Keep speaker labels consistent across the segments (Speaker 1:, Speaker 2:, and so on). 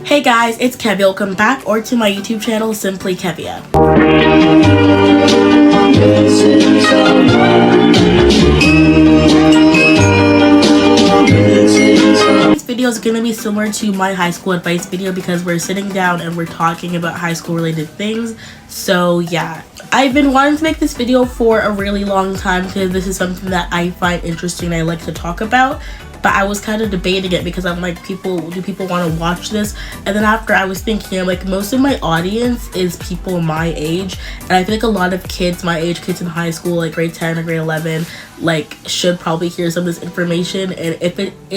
Speaker 1: Hey guys, it's Kevia. Welcome back or to my YouTube channel, SimplyKevia. This video is going to be similar to my high school advice video because we're sitting down and we're talking about high school related things. So yeah, I've been wanting to make this video for a really long time because this is something that I find interesting and I like to talk about. But I was kind of debating it because I'm like, do people want to watch this? And then after I was thinking, I'm like, most of my audience is people my age. And I feel like a lot of kids my age, kids in high school, like grade 10 or grade 11, like should probably hear some of this information. And if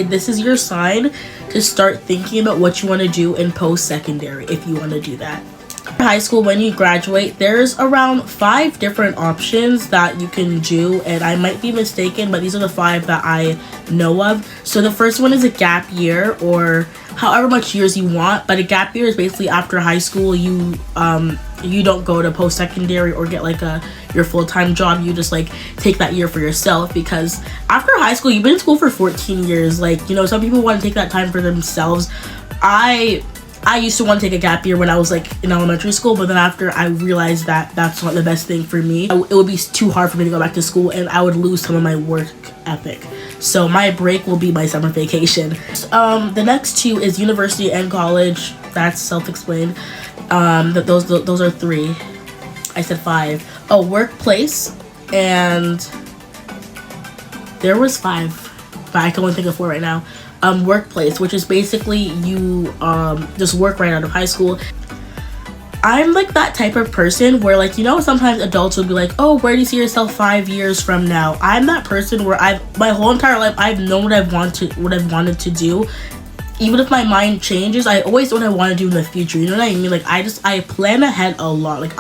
Speaker 1: this is your sign to start thinking about what you want to do in post-secondary, if you want to do that. High school, when you graduate, there's around 5 different options that you can do, and I might be mistaken, but these are the 5 that I know of. So the first one is a gap year, or however much years you want, but a gap year is basically after high school you don't go to post-secondary or get like your full-time job. You just like take that year for yourself, because after high school you've been in school for 14 years. Like, you know, some people want to take that time for themselves. I used to want to take a gap year when I was like in elementary school, but then after I realized that that's not the best thing for me. It would be too hard for me to go back to school and I would lose some of my work ethic. So my break will be my summer vacation. The next 2 is university and college. That's self-explained. Those are 3. I said 5. Oh, workplace, and there was 5, but I can only think of 4 right now. Workplace, which is basically you just work right out of high school. I'm like that type of person where, like, you know, sometimes adults will be like, oh, where do you see yourself 5 years from now? I'm that person where my whole entire life I've known what I've wanted to do. Even if my mind changes, I always know what I want to do in the future. You know what I mean? Like, I plan ahead a lot. Like,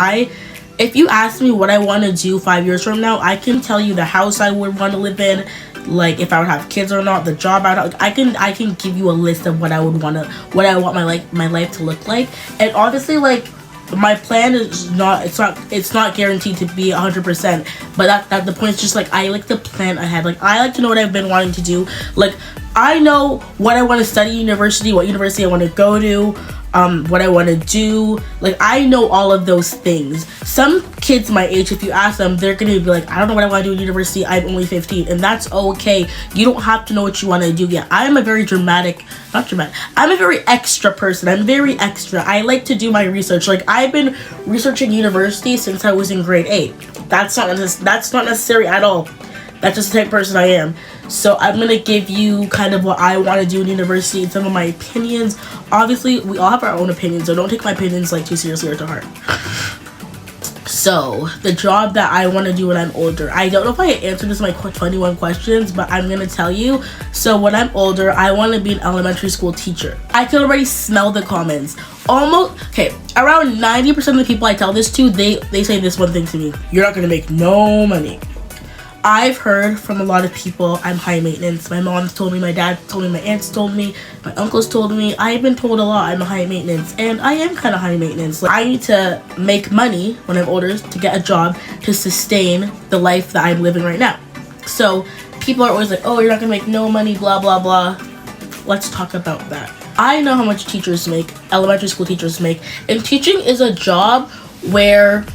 Speaker 1: if you ask me what I want to do 5 years from now, I can tell you the house I would want to live in, like if I would have kids or not, the job I would have. Like, I can give you a list of what I want my life to look like. And obviously, like, my plan is it's not guaranteed to be 100%, but that the point is just like I like to plan ahead. Like, I like to know what I've been wanting to do. Like, I know what I want to study university, what university I want to go to, what I want to do. Like, I know all of those things. Some kids my age, if you ask them, they're gonna be like, I don't know what I want to do in university, I'm only 15, and that's okay. You don't have to know what you want to do yet. I'm a very I'm a very extra person. I'm very extra. I like to do my research. Like, I've been researching university since I was in grade 8. That's not necessary at all. That's just the type of person I am. So I'm gonna give you kind of what I want to do in university and some of my opinions. Obviously, we all have our own opinions, so don't take my opinions like too seriously or to heart. So the job that I want to do when I'm older, I don't know if I answered this in my 21 questions, but I'm gonna tell you. So when I'm older, I want to be an elementary school teacher. I can already smell the comments. Around 90% of the people I tell this to, they say this one thing to me: you're not gonna make no money. I've heard from a lot of people I'm high maintenance. My mom's told me, my dad told me, my aunts told me, my uncles told me. I've been told a lot I'm a high maintenance, and I am kind of high maintenance. Like, I need to make money when I'm older to get a job to sustain the life that I'm living right now. So people are always like, oh, you're not gonna make no money, blah, blah, blah. Let's talk about that. I know how much teachers make, elementary school teachers make, and teaching is a job where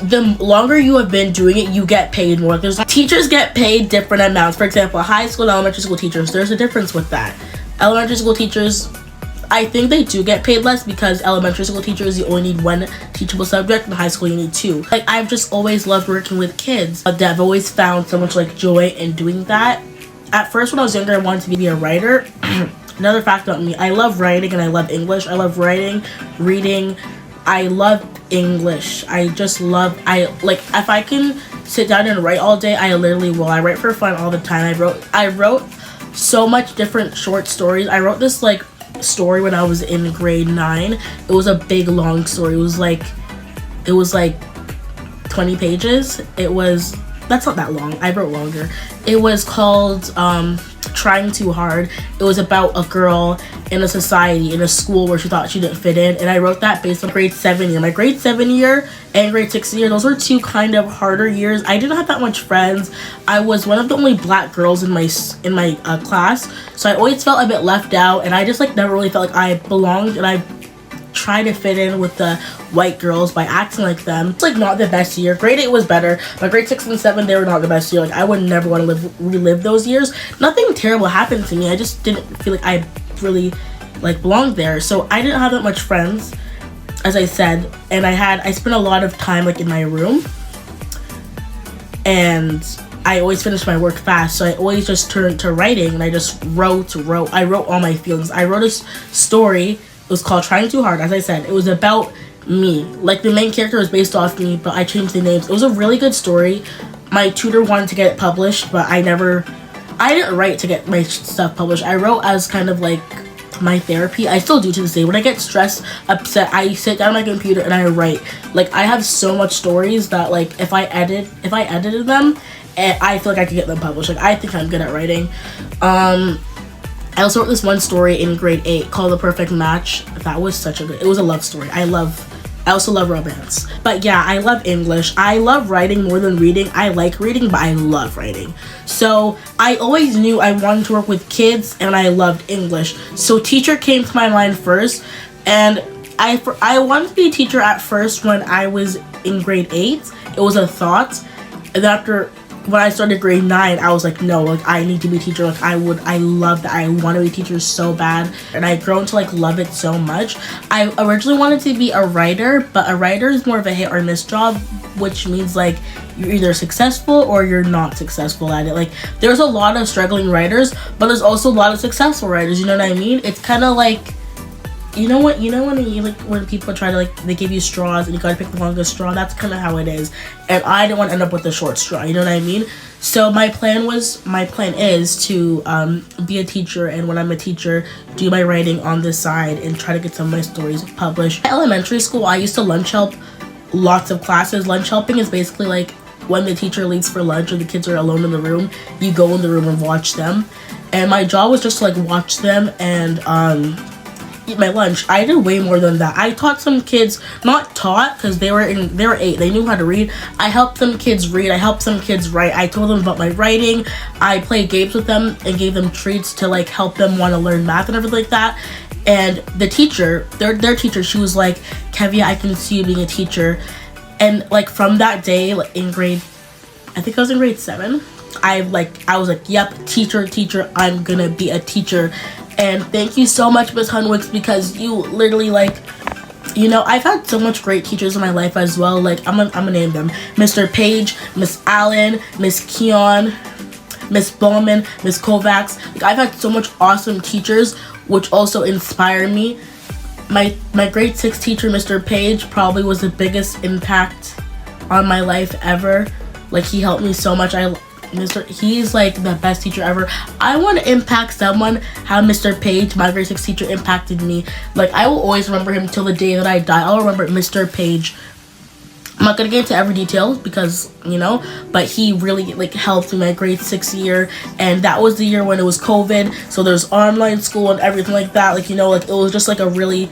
Speaker 1: the longer you have been doing it, you get paid more. Teachers get paid different amounts. For example, high school and elementary school teachers, there's a difference with that. Elementary school teachers, I think they do get paid less because elementary school teachers, you only need 1 teachable subject, and high school you need 2. Like, I've just always loved working with kids. I've always found so much like joy in doing that. At first, when I was younger, I wanted to be a writer. Another fact about me, I love writing and I love English. I love writing, reading. I love English. If I can sit down and write all day, I literally will. I write for fun all the time. I wrote so much different short stories. I wrote this like story when I was in grade 9. It was a big long story. It was like 20 pages. That's not that long. I wrote longer. It was called Trying Too Hard. It was about a girl in a society, in a school where she thought she didn't fit in, and I wrote that based on grade 7 year. My grade 7 year and grade 6 year, those were two kind of harder years. I didn't have that much friends. I was one of the only black girls in my class, so I always felt a bit left out, and I just like never really felt like I belonged, and I try to fit in with the white girls by acting like them. It's like not the best year. Grade 8 was better, but grade 6 and 7, they were not the best year. Like I would never want to relive those years. Nothing terrible happened to me. I just didn't feel like I really like belonged there. So I didn't have that much friends, as I said, and I spent a lot of time like in my room, and I always finished my work fast, so I always just turned to writing, and I just wrote. I wrote all my feelings. I wrote a story. It was called Trying Too Hard. As I said, it was about me. Like the main character was based off me, but I changed the names. It was a really good story. My tutor wanted to get it published, but I didn't write to get my stuff published. I wrote as kind of like my therapy. I still do to this day. When I get stressed, upset, I sit down on my computer and I write. Like I have so much stories that like if I edited them, I feel like I could get them published. Like I think I'm good at writing. I also wrote this one story in grade 8 called The Perfect Match. That was it was a love story. I also love romance. But yeah, I love English. I love writing more than reading. I like reading, but I love writing. So I always knew I wanted to work with kids, and I loved English. So teacher came to my mind first, and I wanted to be a teacher at first when I was in grade 8. It was a thought. And after when I started grade 9, I was like, no, like I need to be a teacher. Like I love that. I want to be a teacher so bad, and I've grown to like love it so much. I originally wanted to be a writer, but a writer is more of a hit or miss job, which means like you're either successful or you're not successful at it. Like there's a lot of struggling writers, but there's also a lot of successful writers. You know what I mean? It's kind of like, you know when you like when people try to like they give you straws and you gotta pick the longest straw. That's kind of how it is, and I didn't want to end up with the short straw. You know what I mean? So my plan is to be a teacher, and when I'm a teacher, do my writing on the side and try to get some of my stories published. At elementary school, I used to lunch help lots of classes. Lunch helping is basically like when the teacher leaves for lunch or the kids are alone in the room, you go in the room and watch them. And my job was just to like watch them and eat my lunch. I did way more than that. I taught some kids, not taught because they were 8, they knew how to read. I helped some kids read, I helped some kids write. I told them about my writing. I played games with them and gave them treats to like help them want to learn math and everything like that. And the teacher, their teacher, she was like, Kevia, I can see you being a teacher. And like from that day, like in grade, I think I was in grade 7, I was like, yep, teacher, I'm gonna be a teacher. And thank you so much, Miss Hunwicks, because you literally like, you know, I've had so much great teachers in my life as well. Like I'm gonna name them: Mr. Page, Miss Allen, Miss Keon, Miss Bowman, Miss Kovacs. Like I've had so much awesome teachers, which also inspire me. My grade 6 teacher, Mr. Page, probably was the biggest impact on my life ever. Like he helped me so much. He's like the best teacher ever. I want to impact someone how Mr. Page, my grade 6 teacher, impacted me. Like I will always remember him till the day that I die. I'll remember Mr. Page. I'm not gonna get into every detail because, you know, but he really like helped me my grade 6 year, and that was the year when it was COVID, so there's online school and everything like that. Like, you know, like it was just like a really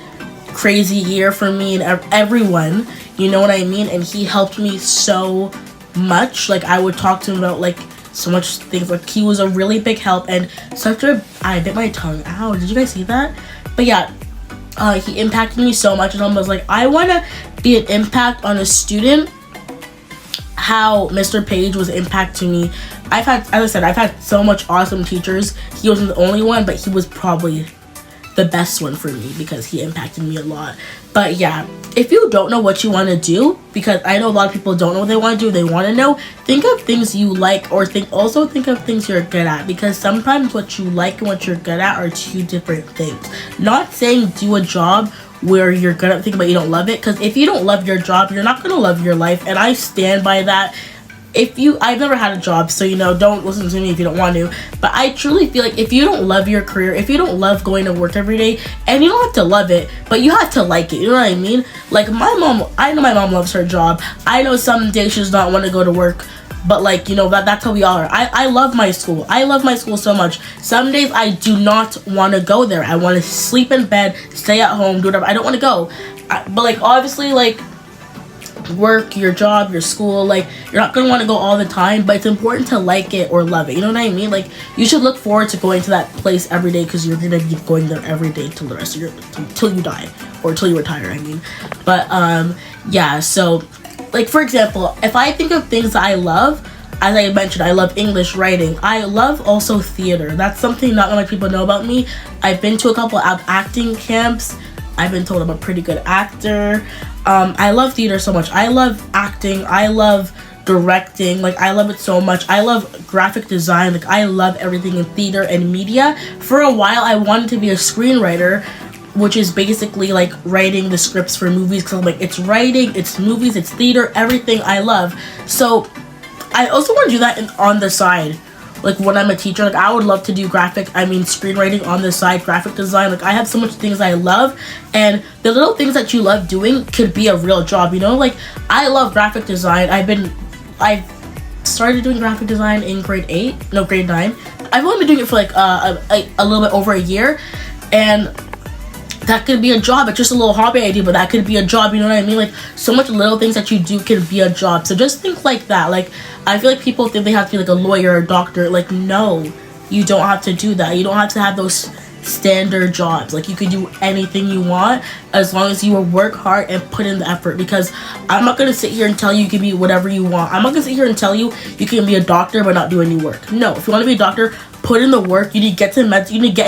Speaker 1: crazy year for me and everyone, you know what I mean? And he helped me so much. Like I would talk to him about like so much things. Like he was a really big help, and I bit my tongue. Ow, did you guys see that? But yeah, he impacted me so much, and I was like, I want to be an impact on a student how Mr. Page was impacting me. As I said, I've had so much awesome teachers. He wasn't the only one, but he was probably the best one for me because he impacted me a lot. But yeah, if you don't know what you want to do, because I know a lot of people don't know what they want to do, they want to know, think of things you like, or think of things you're good at, because sometimes what you like and what you're good at are two different things. Not saying do a job where you're good at things but you don't love it, because if you don't love your job, you're not going to love your life, and I stand by that. I've never had a job, so, you know, don't listen to me if you don't want to, but I truly feel like if you don't love your career, if you don't love going to work every day, and you don't have to love it, but you have to like it, you know what I mean? Like my mom, I know my mom loves her job. I know some days she does not want to go to work, but like, you know, that's how we all are. I love my school. I love my school so much. Some days I do not want to go there. I want to sleep in bed, stay at home, do whatever. I don't want to go. But like, obviously, like, work, your job, your school, like, you're not gonna want to go all the time, but it's important to like it or love it, you know what I mean? Like, you should look forward to going to that place every day, because you're gonna be going there every day till the rest of your till you die, or till you retire, I mean. But yeah, so like, for example, if I think of things that I love, as I mentioned, I love English, writing. I love also theater. That's something not many people know about me. I've been to a couple of acting camps. I've been told I'm a pretty good actor. I love theater so much. I love acting. I love directing. Like, I love it so much. I love graphic design. Like, I love everything in theater and media. For a while, I wanted to be a screenwriter, which is basically like writing the scripts for movies, because I'm like, it's writing, it's movies, it's theater, everything I love. So I also want to do that on the side. Like, when I'm a teacher, like, I would love to do screenwriting on the side, graphic design. Like, I have so much things I love, and the little things that you love doing could be a real job, you know? Like, I love graphic design. I started doing graphic design in grade 9. I've only been doing it for like a little bit over a year, and that could be a job. It's just a little hobby I do, but that could be a job, you know what I mean? Like, so much little things that you do can be a job. So just think like that. Like, I feel like people think they have to be like a lawyer or a doctor. Like, no, you don't have to do that. You don't have to have those standard jobs. Like, you can do anything you want as long as you work hard and put in the effort, because I'm not going to sit here and tell you can be whatever you want. I'm not going to sit here and tell you you can be a doctor but not do any work. No, if you want to be a doctor, put in the work. You need to get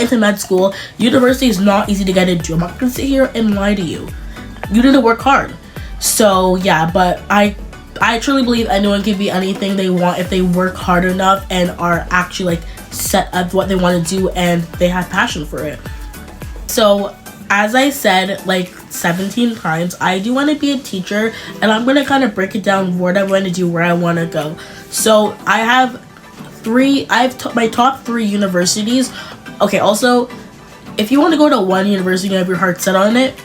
Speaker 1: into med school. University is not easy to get into. I'm not going to sit here and lie to you. You need to work hard. So yeah, but I truly believe anyone can be anything they want if they work hard enough and are actually like set up what they want to do and they have passion for it. So as I said like 17 times, I do want to be a teacher, and I'm going to kind of break it down what I want to do, where I want to go. So I have my top 3 universities. Okay, also, if you want to go to one university and have your heart set on it,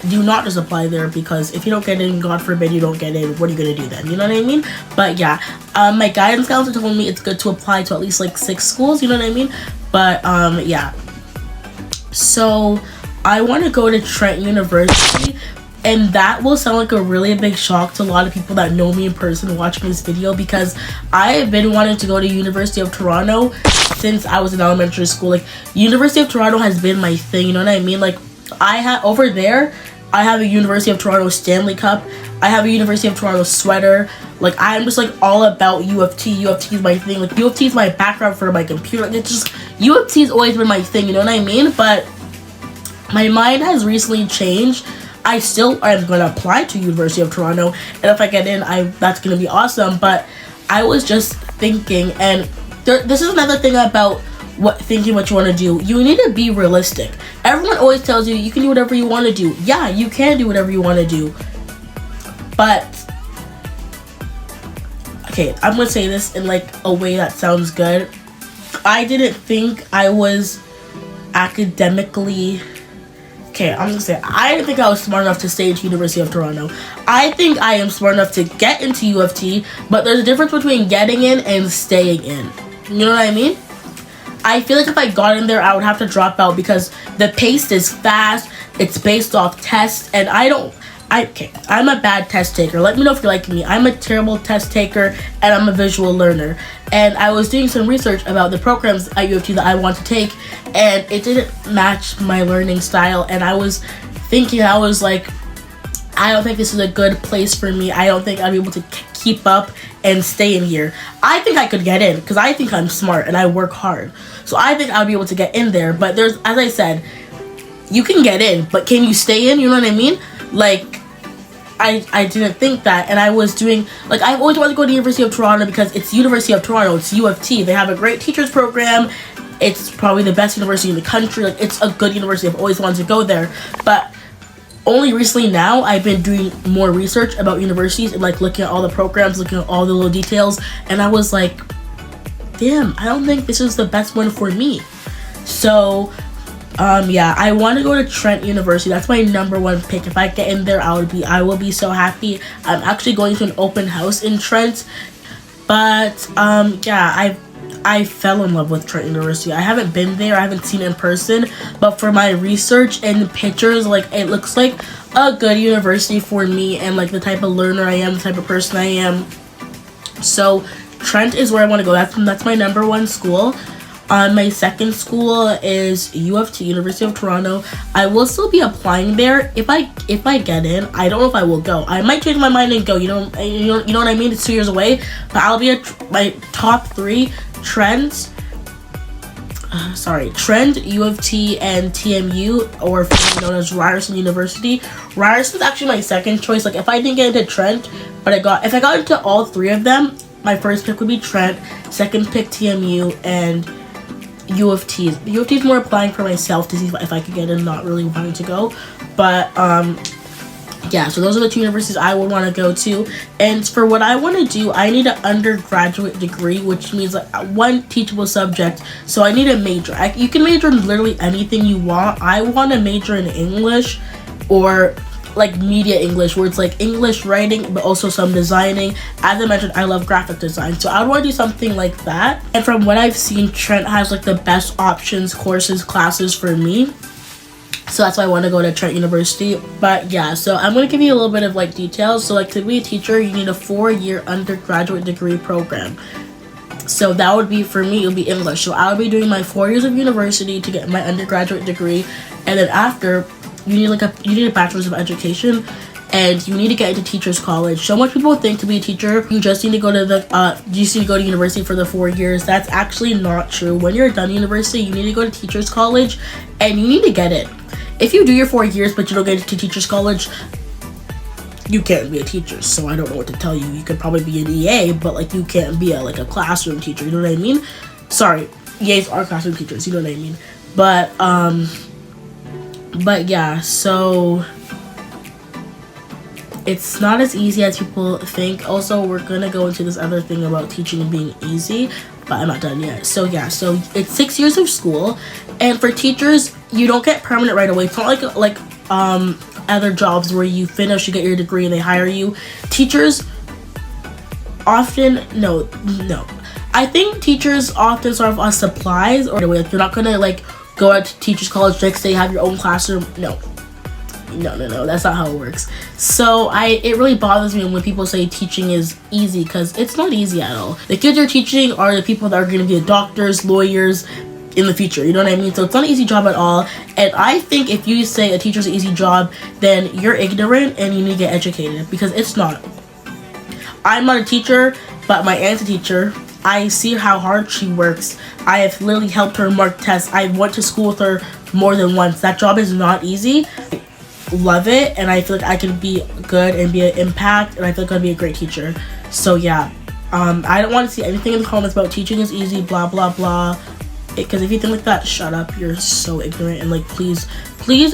Speaker 1: do not just apply there, because if you don't get in, God forbid you don't get in, what are you going to do then? You know what I mean? But yeah, my guidance counselor told me it's good to apply to at least like 6 schools, you know what I mean? But yeah, so I want to go to Trent University, and that will sound like a really big shock to a lot of people that know me in person watching this video, because I have been wanting to go to University of Toronto since I was in elementary school. Like, University of Toronto has been my thing, you know what I mean? Like, I have a University of Toronto Stanley Cup. I have a University of Toronto sweater. Like, I'm just like all about U of T. U of T is my thing. Like, U of T is my background for my computer. Like, it's just, U of T has always been my thing, you know what I mean? But my mind has recently changed. I still am going to apply to University of Toronto, and if I get in, that's going to be awesome. But I was just thinking, and this is another thing about thinking what you want to do. You need to be realistic. Everyone always tells you can do whatever you want to do. Yeah, you can do whatever you want to do. But, okay, I'm going to say this in like a way that sounds good. I didn't think I was academically... Okay, I'm gonna say, I didn't think I was smart enough to stay at University of Toronto. I think I am smart enough to get into U of T, but there's a difference between getting in and staying in. You know what I mean? I feel like if I got in there, I would have to drop out, because the pace is fast, it's based off tests, and I'm a bad test taker. Let me know if you're like me. I'm a terrible test taker, and I'm a visual learner. And I was doing some research about the programs at U of T that I want to take, and it didn't match my learning style. And I was thinking, I was like, I don't think this is a good place for me. I don't think I'll be able to keep up and stay in here. I think I could get in, because I think I'm smart and I work hard. So I think I'll be able to get in there. But there's, as I said, you can get in, but can you stay in? You know what I mean? Like, I didn't think that, and I was doing, like, I always wanted to go to University of Toronto because it's University of Toronto, it's U of T. They have a great teachers program. It's probably the best university in the country. Like, it's a good university. I've always wanted to go there. But only recently now, I've been doing more research about universities and, like, looking at all the programs, looking at all the little details, and I was like, damn, I don't think this is the best one for me. So, yeah, I want to go to Trent University. That's my number 1 pick. If I get in there, I will be so happy. I'm actually going to an open house in Trent, But yeah, I fell in love with Trent University. I haven't been there, I haven't seen it in person, but for my research and pictures, like, it looks like a good university for me and like the type of learner I am, the type of person I am. So Trent is where I want to go. That's my number one school. My second school is U of T, University of Toronto. I will still be applying there if I get in. I don't know if I will go. I might change my mind and go. You know what I mean? It's 2 years away, but I'll be at my top three: Trent, U of T, and TMU, or known as Ryerson University. Ryerson is actually my second choice. Like, if I didn't get into Trent, but if I got into all three of them, my first pick would be Trent, second pick TMU, and U of T. U of T is more applying for myself to see if I could get in, not really wanting to go. But yeah, so those are the two universities I would want to go to. And for what I want to do, I need an undergraduate degree, which means like one teachable subject. So I need a major. You can major in literally anything you want. I want to major in English, or like media English, where it's like English writing but also some designing. As I mentioned, I love graphic design, so I would want to do something like that. And from what I've seen, Trent has like the best options, courses, classes for me, so that's why I want to go to Trent University. But yeah, so I'm going to give you a little bit of like details. So like, to be a teacher, you need a 4-year undergraduate degree program. So that would be, for me, it would be English. So I would be doing my 4 years of university to get my undergraduate degree, and then after, you need a bachelor's of education, and you need to get into teachers college. So much people think to be a teacher, you just need to go to university for the 4 years. That's actually not true. When you're done university, you need to go to teachers college, and you need to get it. If you do your 4 years but you don't get into teachers college, you can't be a teacher. So I don't know what to tell you. You could probably be an EA, but like, you can't be a classroom teacher. You know what I mean? Sorry, EAs are classroom teachers. You know what I mean? But yeah, so it's not as easy as people think. Also, we're gonna go into this other thing about teaching and being easy, but I'm not done yet. So yeah, so it's 6 years of school, and for teachers, you don't get permanent right away. It's not like other jobs where you finish, you get your degree, and they hire you. Teachers often no. I think teachers often start off on supplies, or like, you're not gonna like go out to teachers college next day, have your own classroom. No, that's not how it works. So it really bothers me when people say teaching is easy, because it's not easy at all. The kids you're teaching are the people that are going to be doctors, lawyers in the future, you know what I mean? So it's not an easy job at all, and I think if you say a teacher's an easy job, then you're ignorant and you need to get educated, because it's not. I'm not a teacher, but my aunt's a teacher. I see how hard she works. I have literally helped her mark tests. I went to school with her more than once. That job is not easy. I love it, and I feel like I can be good and be an impact, and I feel like I'd be a great teacher. So yeah, I don't want to see anything in the comments about teaching is easy, blah blah blah, because if you think like that, shut up. You're so ignorant, and like, please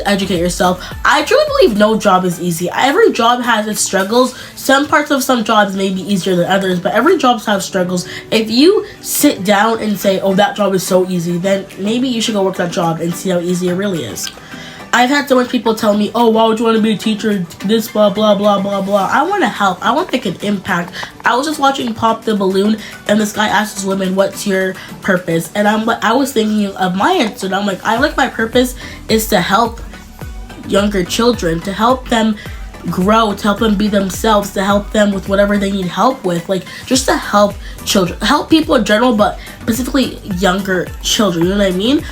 Speaker 1: educate yourself. I truly believe no job is easy. Every job has its struggles. Some parts of some jobs may be easier than others, but every job has struggles. If you sit down and say, oh, that job is so easy, then maybe you should go work that job and see how easy it really is. I've had so much people tell me, oh, why would you want to be a teacher, this, blah, blah, blah, blah, blah. I want to help. I want to make an impact. I was just watching Pop the Balloon, and this guy asked this woman, what's your purpose? And I was thinking of my answer, and I'm like, I like my purpose is to help younger children, to help them grow, to help them be themselves, to help them with whatever they need help with, like, just to help children, help people in general, but specifically younger children, you know what I mean?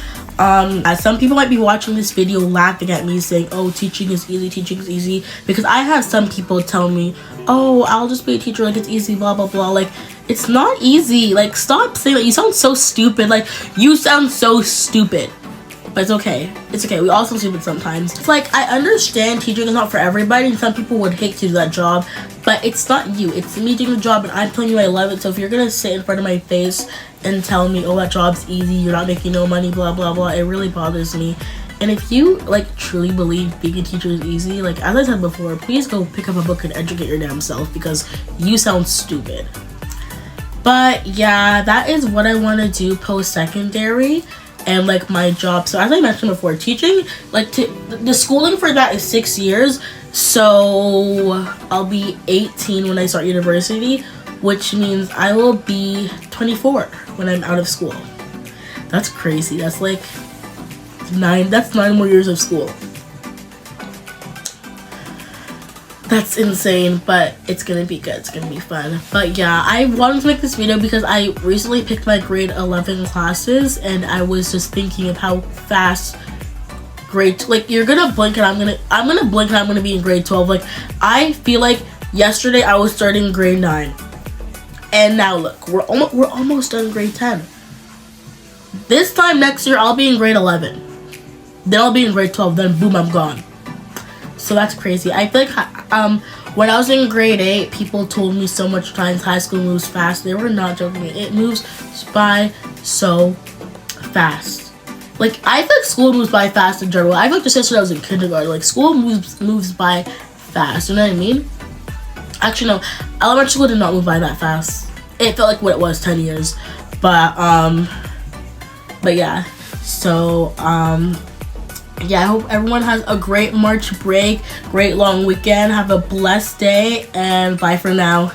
Speaker 1: Some people might be watching this video laughing at me saying, oh, teaching is easy, because I have some people tell me, oh, I'll just be a teacher, like, it's easy, blah blah blah. Like, it's not easy. Like, stop saying that. You sound so stupid. Like, you sound so stupid. But it's okay. It's okay. We all sound stupid sometimes. It's like, I understand teaching is not for everybody, and some people would hate to do that job, but it's not you. It's me doing the job, and I'm telling you I love it. So if you're gonna sit in front of my face and tell me, oh, that job's easy, you're not making no money, blah blah blah, it really bothers me. And if you like truly believe being a teacher is easy, like, as I said before, please go pick up a book and educate your damn self, because you sound stupid. But yeah, that is what I want to do post-secondary and like my job. So as I mentioned before, teaching, like, the schooling for that is 6 years, so I'll be 18 when I start university. which means I will be 24 when I'm out of school. That's crazy. That's like 9 more years of school. That's insane, but it's gonna be good. It's gonna be fun. But yeah, I wanted to make this video because I recently picked my grade 11 classes, and I was just thinking of how fast like you're gonna blink and I'm gonna blink and I'm gonna be in grade 12. Like, I feel like yesterday I was starting grade 9, and now look, we're almost done grade 10. This time next year I'll be in grade 11, then I'll be in grade 12, then boom, I'm gone. So that's crazy. I feel like when I was in grade 8, people told me so much times high school moves fast. They were not joking. It moves by so fast. Like, I feel like school moves by fast in general. I feel like just yesterday I was in kindergarten. Like, school moves by fast. You know what I mean? Actually, no. Elementary school did not move by that fast. It felt like what it was, 10 years. But yeah. So, yeah, I hope everyone has a great March break, great long weekend. Have a blessed day, and bye for now.